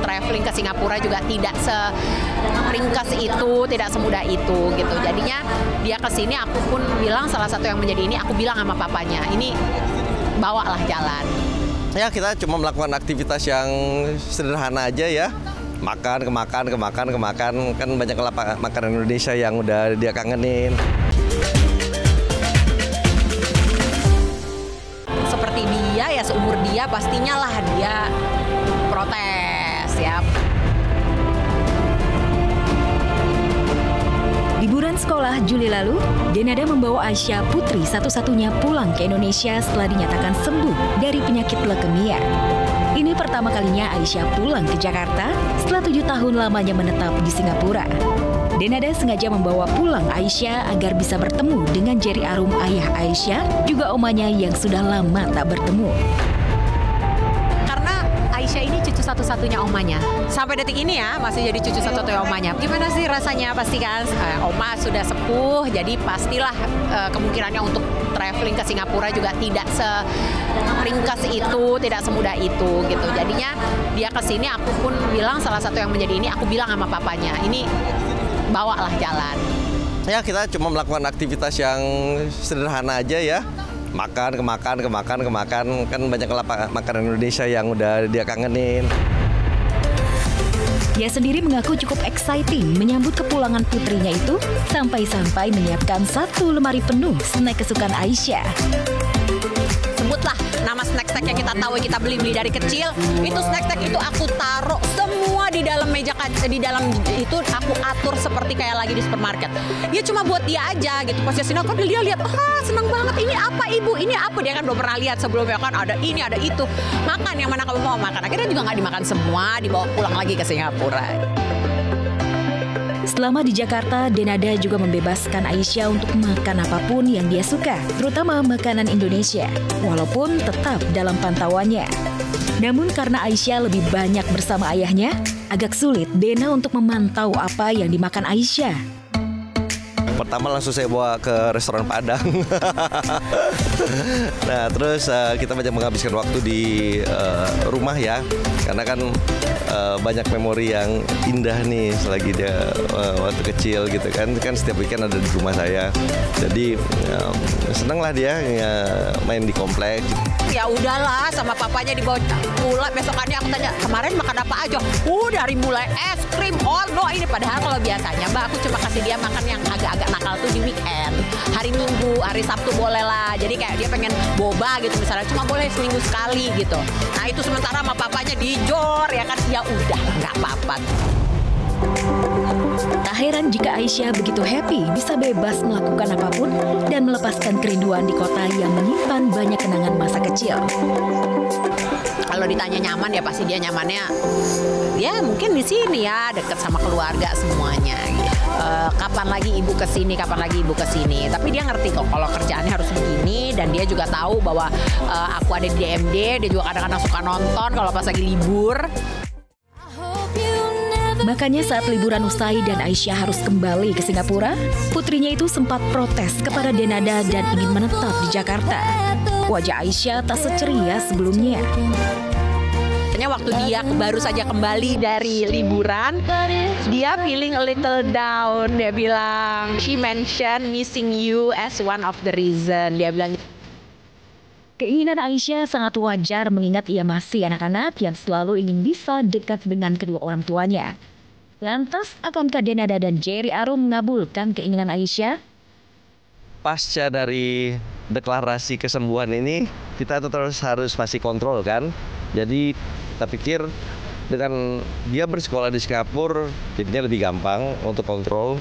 traveling ke Singapura juga tidak seringkas itu, tidak semudah itu gitu. Jadinya dia kesini, aku pun bilang salah satu yang menjadi ini, aku bilang sama papanya, ini bawalah jalan. Ya kita cuma melakukan aktivitas yang sederhana aja ya. Makan, kan banyak makanan Indonesia yang udah dia kangenin. Seperti dia ya, seumur dia pastinya lah dia protes ya. Liburan sekolah Juli lalu, Denada membawa Aisyah putri satu-satunya pulang ke Indonesia setelah dinyatakan sembuh dari penyakit leukemia. Ini pertama kalinya Aisyah pulang ke Jakarta setelah 7 tahun lamanya menetap di Singapura. Denada sengaja membawa pulang Aisyah agar bisa bertemu dengan Jerry Arum, ayah Aisyah, juga omanya yang sudah lama tak bertemu. Karena Aisyah ini cucu satu-satunya omanya. Sampai detik ini ya, masih jadi cucu satu-satunya omanya. Gimana sih rasanya? Pasti kan oma sudah sepuh, jadi pastilah kemungkinannya untuk traveling ke Singapura juga tidak seringkas itu, tidak semudah itu gitu. Jadinya dia kesini, aku pun bilang salah satu yang menjadi ini, aku bilang sama papanya, ini bawalah jalan. Ya kita cuma melakukan aktivitas yang sederhana aja ya. Makan, kan banyak makanan Indonesia yang udah dia kangenin. Dia sendiri mengaku cukup exciting menyambut kepulangan putrinya itu, sampai-sampai menyiapkan 1 lemari penuh snack kesukaan Aisyah. Sebutlah nama snack-snack yang kita tahu, kita beli dari kecil. Itu snack-snack itu aku taruh semua di dalam meja, di dalam itu aku atur seperti kayak lagi di supermarket. Ya cuma buat dia aja gitu. Pas dia sini kan dia lihat, seneng banget. Ini apa ibu? Ini apa? Dia kan belum pernah lihat sebelumnya kan, ada ini, ada itu. Makan yang mana kamu mau makan. Akhirnya juga nggak dimakan semua, dibawa pulang lagi ke Singapura. Selama di Jakarta, Denada juga membebaskan Aisyah untuk makan apapun yang dia suka, terutama makanan Indonesia, walaupun tetap dalam pantauannya. Namun karena Aisyah lebih banyak bersama ayahnya, agak sulit Dena untuk memantau apa yang dimakan Aisyah. Pertama langsung saya bawa ke restoran Padang. Nah terus kita banyak menghabiskan waktu di rumah ya, karena kan banyak memori yang indah nih selagi dia waktu kecil gitu kan setiap weekend ada di rumah saya. Jadi seneng lah dia main di kompleks. Ya udahlah, sama papanya dibawa pulang. Besokannya aku tanya, kemarin makan apa aja? Dari mulai es krim, ordo ini. Padahal kalau biasanya Mbak, aku cuma kasih dia makan yang agak-agak nakal tuh di weekend. Hari Minggu, hari Sabtu boleh lah. Jadi kayak dia pengen boba gitu misalnya, cuma boleh seminggu sekali gitu. Nah itu sementara sama papanya dijor ya kan. Ya udah, nggak apa-apa. Tak heran jika Aisyah begitu happy bisa bebas melakukan apapun dan melepaskan kerinduan di kota yang menyimpan banyak kenangan masa kecil. Kalau ditanya nyaman ya pasti dia nyamannya ya mungkin di sini ya, deket sama keluarga semuanya. Kapan lagi ibu kesini, Tapi dia ngerti kok kalau kerjaannya harus begini, dan dia juga tahu bahwa aku ada di DMD. Dia juga kadang-kadang suka nonton kalau pas lagi libur. Makanya saat liburan usai dan Aisyah harus kembali ke Singapura, putrinya itu sempat protes kepada Denada dan ingin menetap di Jakarta. Wajah Aisyah tak seceria sebelumnya. Waktu dia baru saja kembali dari liburan, dia feeling a little down. Dia bilang, she mentioned missing you as one of the reason. Dia bilang, keinginan Aisyah sangat wajar mengingat ia masih anak-anak yang selalu ingin bisa dekat dengan kedua orang tuanya. Lantas, akankah Denada dan Jerry Arum mengabulkan keinginan Aisyah? Pasca dari deklarasi kesembuhan ini, kita terus harus masih kontrol kan. Jadi kita pikir dengan dia bersekolah di Singapura, jadinya lebih gampang untuk kontrol.